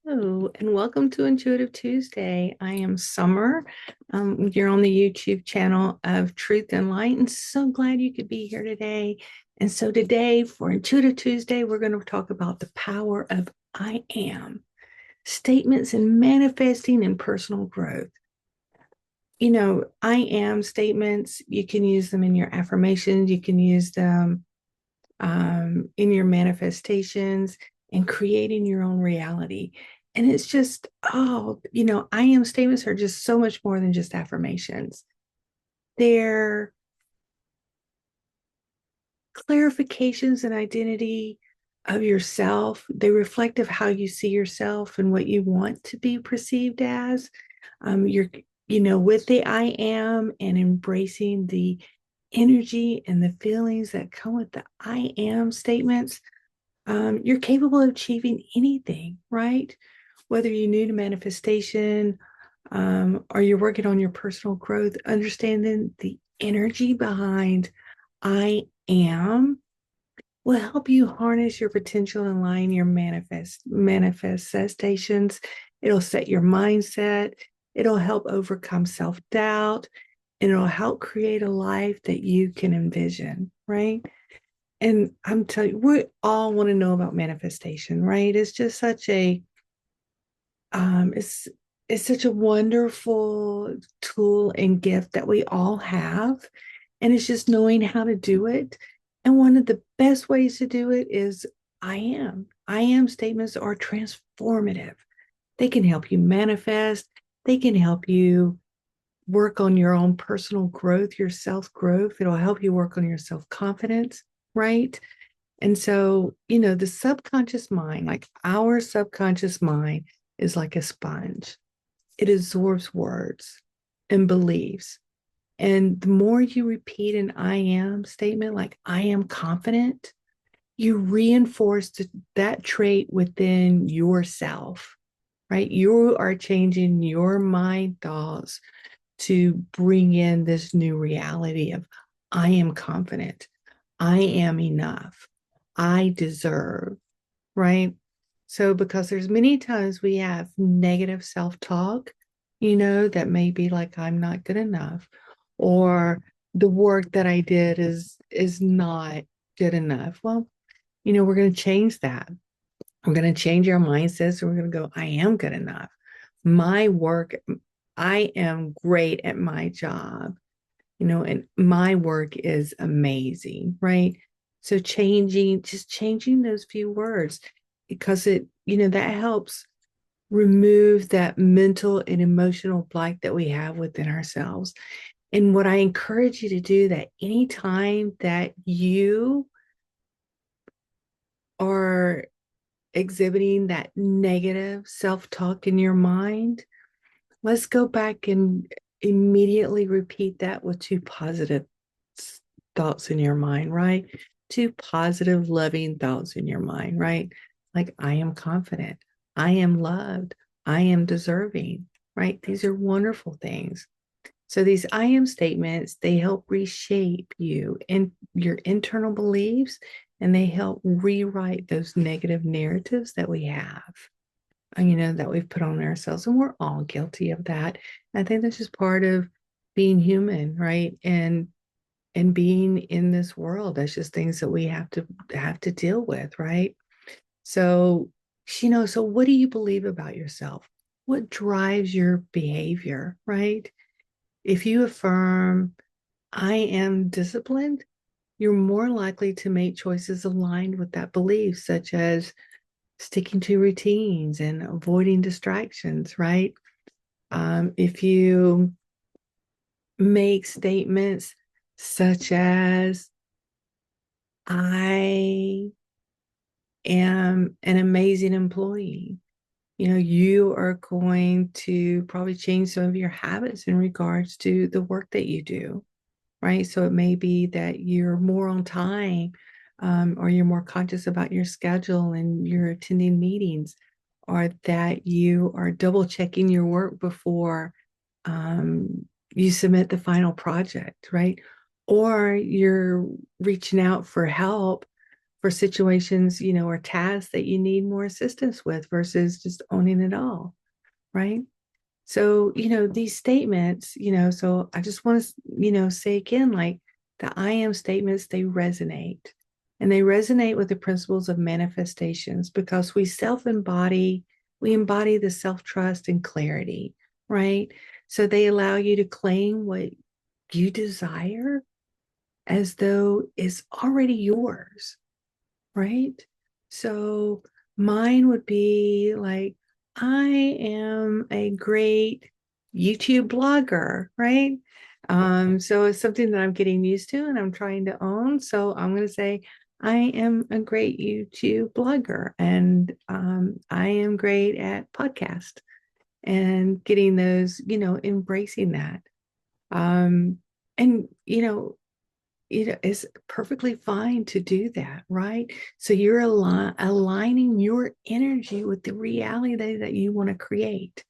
Hello, and welcome to Intuitive Tuesday. I am Summer. You're on the YouTube channel of Truth and Light, and so glad you could be here today. And so, today for Intuitive Tuesday, we're going to talk about the power of I am statements in manifesting and personal growth. I am statements, you can use them in your affirmations, you can use them in your manifestations and creating your own reality. And it's just, I am statements are just so much more than just affirmations. They're clarifications and identity of yourself. They reflect of how you see yourself and what you want to be perceived as. With the I am and embracing the energy and the feelings that come with the I am statements, you're capable of achieving anything, right? Whether you're new to manifestation or you're working on your personal growth, understanding the energy behind I am will help you harness your potential and align your manifestations. It'll set your mindset. It'll help overcome self-doubt, and it'll help create a life that you can envision, right? And I'm telling you, we all want to know about manifestation, right? It's just such a it's such a wonderful tool and gift that we all have. And it's just knowing how to do it. And one of the best ways to do it is I am. I am statements are transformative. They can help you manifest, they can help you work on your own personal growth, your self growth. It'll help you work on your self confidence, right? And so, the subconscious mind, like our subconscious mind, is like a sponge. It absorbs words and beliefs. And the more you repeat an I am statement, like I am confident, you reinforce that trait within yourself, right? You are changing your mind thoughts to bring in this new reality of I am confident. I am enough. I deserve, right? So, because there's many times we have negative self-talk, that may be like I'm not good enough, or the work that I did is not good enough. Well, we're going to change that. We're going to change our mindsets. And we're going to go, I am good enough. My work, I am great at my job, and my work is amazing, right? So just changing those few words because that helps remove that mental and emotional block that we have within ourselves. And what I encourage you to do that anytime that you are exhibiting that negative self-talk in your mind, let's go back and immediately repeat that with two positive thoughts in your mind, right? Two positive, loving thoughts in your mind, right? Like, I am confident. I am loved. I am deserving, right? These are wonderful things. So these I am statements, they help reshape you and your internal beliefs, and they help rewrite those negative narratives that we have, that we've put on ourselves. And we're all guilty of that. I think that's just part of being human, right? And being in this world. That's just things that we have to deal with, right? So, so what do you believe about yourself? What drives your behavior, right? If you affirm, I am disciplined, you're more likely to make choices aligned with that belief, such as sticking to routines and avoiding distractions, right? If you make statements such as, I am an amazing employee, you are going to probably change some of your habits in regards to the work that you do, right? So it may be that you're more on time, or you're more conscious about your schedule and you're attending meetings, or that you are double checking your work before you submit the final project, right? Or you're reaching out for help for situations, or tasks that you need more assistance with versus just owning it all, right? So, these statements, so I just want to, say again, like the I am statements, they resonate. And they resonate with the principles of manifestations because we embody the self trust and clarity, right? So they allow you to claim what you desire as though it's already yours, right? So mine would be like, I am a great YouTube blogger, right? So it's something that I'm getting used to and I'm trying to own. So I'm going to say, I am a great YouTube blogger and I am great at podcast and getting those, embracing that. Um, and, it's perfectly fine to do that, right? So you're aligning your energy with the reality that you want to create.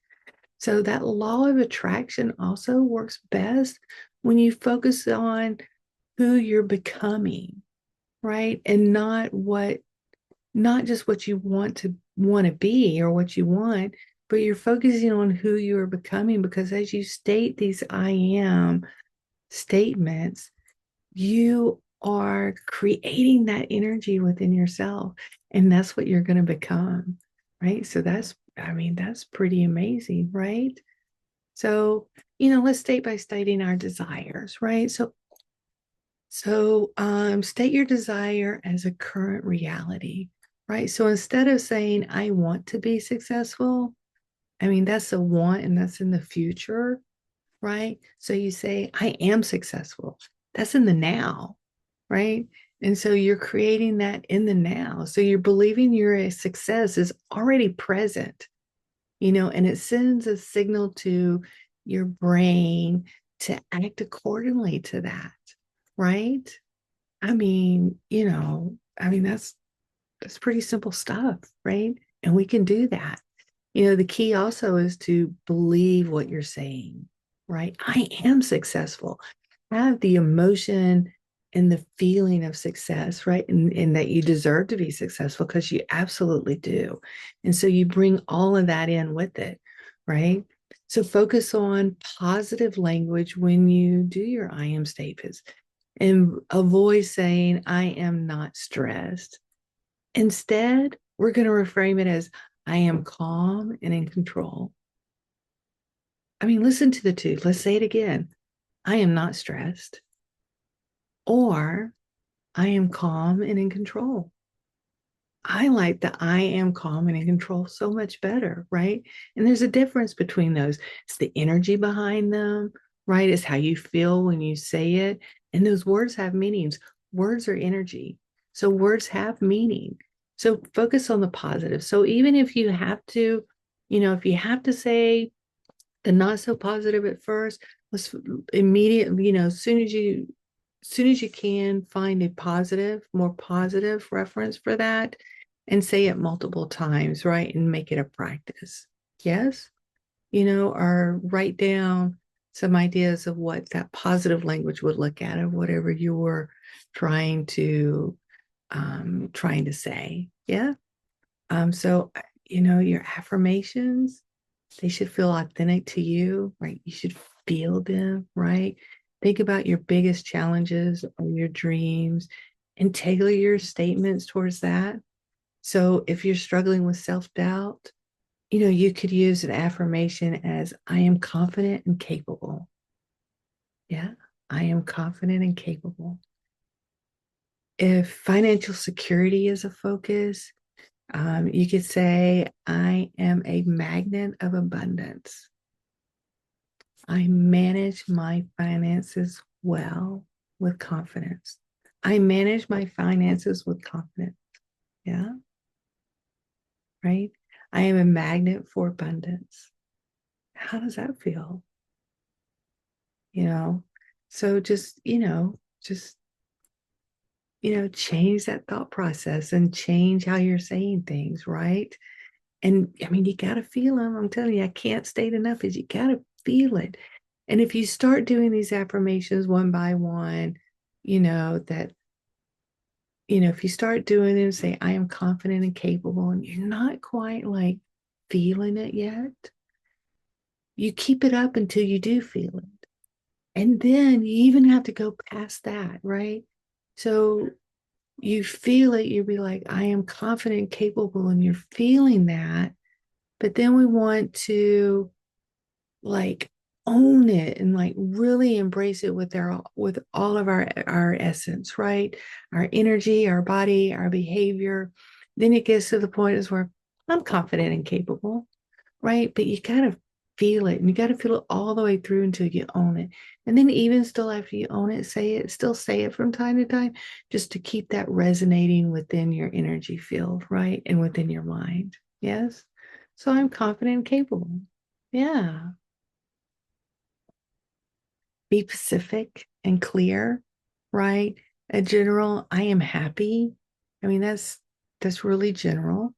So that law of attraction also works best when you focus on who you're becoming, right? And not just what you want to be or what you want, but you're focusing on who you are becoming because as you state these I am statements, you are creating that energy within yourself and that's what you're going to become, right? So that's pretty amazing, right? So let's state by stating our desires, right? So state your desire as a current reality, right? So instead of saying I want to be successful, that's a want and that's in the future, right? So you say I am successful, that's in the now, right? And so you're creating that in the now. So you're believing your success is already present, and it sends a signal to your brain to act accordingly to that, right? That's pretty simple stuff, right? And we can do that. The key also is to believe what you're saying, right? I am successful. Have the emotion and the feeling of success, right? And that you deserve to be successful because you absolutely do. And so you bring all of that in with it, right? So focus on positive language when you do your I am statements and avoid saying, I am not stressed. Instead, we're going to reframe it as, I am calm and in control. Listen to the two. Let's say it again. I am not stressed, or I am calm and in control. I like the I am calm and in control so much better, right? And there's a difference between those. It's the energy behind them, right? It's how you feel when you say it. And those words have meanings. Words are energy. So words have meaning. So focus on the positive. So even if you have to, if you have to say the not so positive at first, let's immediately, as soon as you can, find a positive, more positive reference for that and say it multiple times, right? And make it a practice. Yes? Or write down some ideas of what that positive language would look at of whatever you're trying to say. Yeah. So your affirmations, they should feel authentic to you, right? You should feel them, right? Think about your biggest challenges or your dreams and tailor your statements towards that. So if you're struggling with self-doubt, you could use an affirmation as I am confident and capable. Yeah, I am confident and capable. If financial security is a focus, you could say, I am a magnet of abundance. I manage my finances well with confidence. I manage my finances with confidence. Yeah, right. I am a magnet for abundance. How does that feel? You know, so change that thought process and change how you're saying things, right? And you got to feel them. I'm telling you, I can't state enough is you got to feel it. And if you start doing these affirmations one by one, that if you start doing it and say, I am confident and capable, and you're not quite like feeling it yet, you keep it up until you do feel it. And then you even have to go past that, right? So you feel it, you'll be like, I am confident and capable, and you're feeling that. But then we want to like own it and like really embrace it with all of our essence, right? Our energy, our body, our behavior. Then it gets to the point is where I'm confident and capable, right? But you gotta feel it, and you gotta feel it all the way through until you own it. And then even still after you own it, still say it from time to time, just to keep that resonating within your energy field, right? And within your mind. Yes. So I'm confident and capable. Yeah. Be specific and clear, right? A general, I am happy. I mean, that's really general.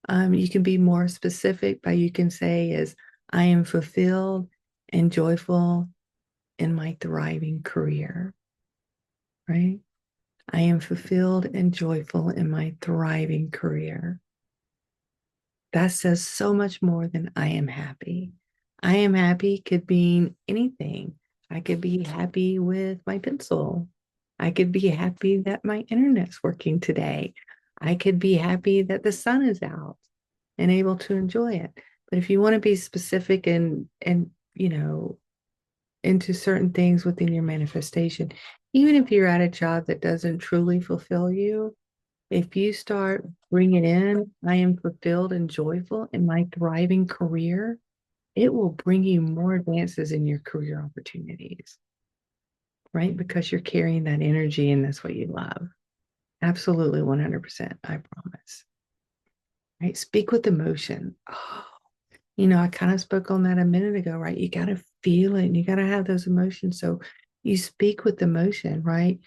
You can be more specific by you can say is I am fulfilled and joyful in my thriving career, right? I am fulfilled and joyful in my thriving career. That says so much more than I am happy. I am happy could mean anything. I could be happy with my pencil. I could be happy that my internet's working today. I could be happy that the sun is out and able to enjoy it. But if you want to be specific and into certain things within your manifestation, even if you're at a job that doesn't truly fulfill you, if you start bringing in, I am fulfilled and joyful in my thriving career, it will bring you more advances in your career opportunities, right? Because you're carrying that energy and that's what you love. Absolutely 100%, I promise. Right? Speak with emotion. Oh, I kind of spoke on that a minute ago, right? You got to feel it and you got to have those emotions. So you speak with emotion, right?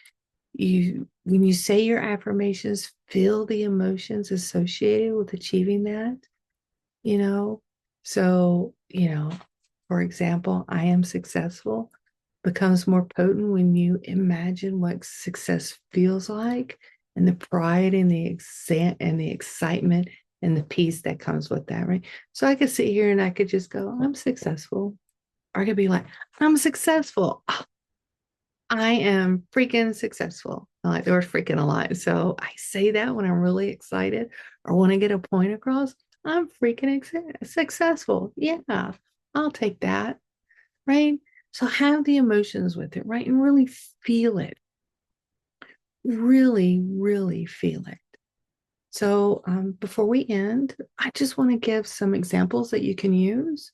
When you say your affirmations, feel the emotions associated with achieving that, you know. So, for example, I am successful becomes more potent when you imagine what success feels like and the pride and the excitement and the peace that comes with that, right? So I could sit here and I could just go, I'm successful. Or I could be like, I'm successful. I am freaking successful. I like the word freaking a lot. So I say that when I'm really excited or want to get a point across. I'm freaking successful. Yeah, I'll take that. Right. So have the emotions with it, right? And really feel it. Really, really feel it. So before we end, I just want to give some examples that you can use.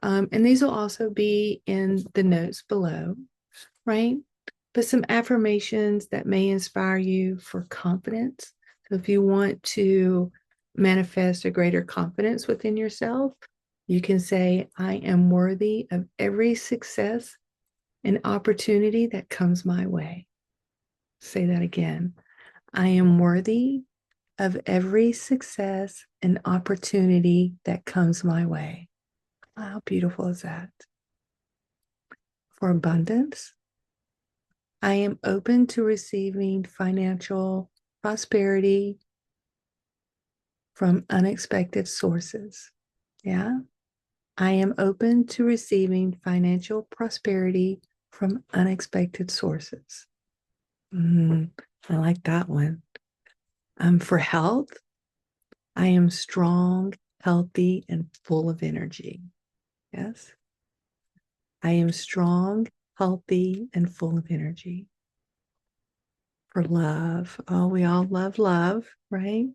And these will also be in the notes below, right? But some affirmations that may inspire you for confidence. So if you want to manifest a greater confidence within yourself, you can say, I am worthy of every success and opportunity that comes my way. Say that again. I am worthy of every success and opportunity that comes my way. How beautiful is that? For abundance, I am open to receiving financial prosperity from unexpected sources. Yeah. I am open to receiving financial prosperity from unexpected sources. I like that one. For health, I am strong, healthy, and full of energy. Yes. I am strong, healthy, and full of energy. For love, oh, we all love love, right?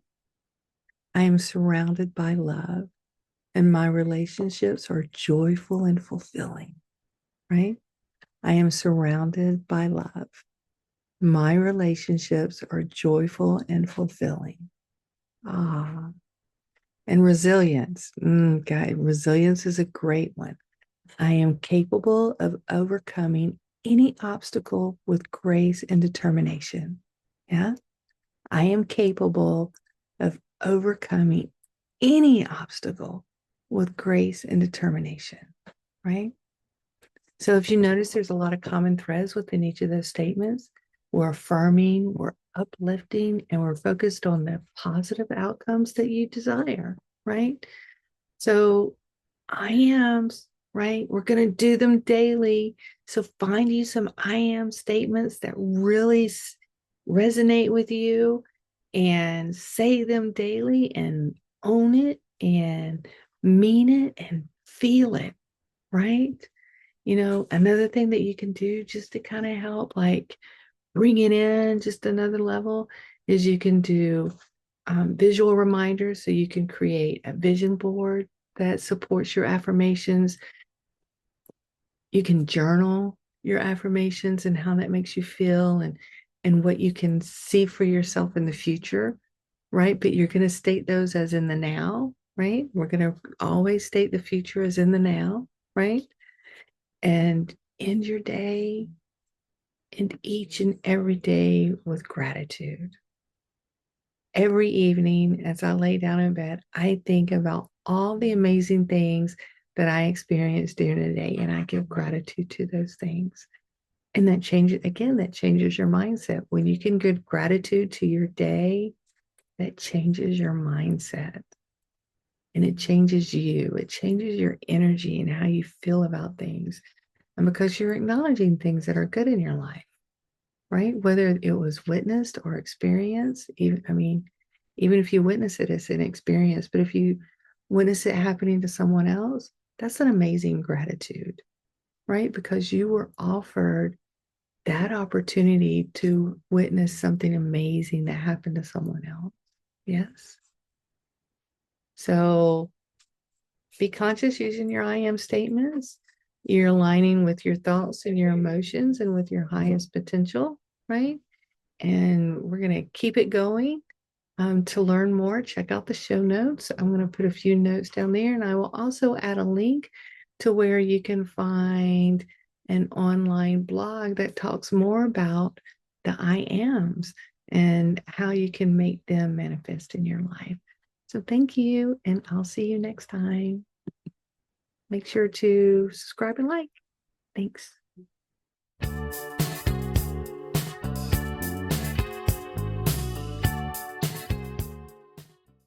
I am surrounded by love, and my relationships are joyful and fulfilling, right? I am surrounded by love. My relationships are joyful and fulfilling. Ah, and resilience. God, resilience is a great one. I am capable of overcoming any obstacle with grace and determination. Yeah. I am capable of overcoming any obstacle with grace and determination. Right. So if you notice, there's a lot of common threads within each of those statements. We're affirming, we're uplifting and we're focused on the positive outcomes that you desire, right? So I ams, right? We're going to do them daily. So find you some I am statements that really resonate with you and say them daily and own it and mean it and feel it, right? Another thing that you can do just to kind of help like bring it in just another level is you can do visual reminders. So you can create a vision board that supports your affirmations. You can journal your affirmations and how that makes you feel and what you can see for yourself in the future, right? But you're going to state those as in the now, right? We're going to always state the future as in the now, right? And end your day and each and every day with gratitude. Every evening as I lay down in bed, I think about all the amazing things that I experienced during the day, and I give gratitude to those things. And that changes, again, that changes your mindset. When you can give gratitude to your day, that changes your mindset and it changes you. It changes your energy and how you feel about things. And because you're acknowledging things that are good in your life, right? Whether it was witnessed or experienced, even if you witness it as an experience, but if you witness it happening to someone else, that's an amazing gratitude, right? Because you were offered that opportunity to witness something amazing that happened to someone else. Yes. So be conscious using your I am statements. You're aligning with your thoughts and your emotions and with your highest potential, right? And we're going to keep it going. To learn more, check out the show notes. I'm going to put a few notes down there, and I will also add a link to where you can find an online blog that talks more about the I ams and how you can make them manifest in your life. So thank you, and I'll see you next time. Make sure to subscribe and like. Thanks.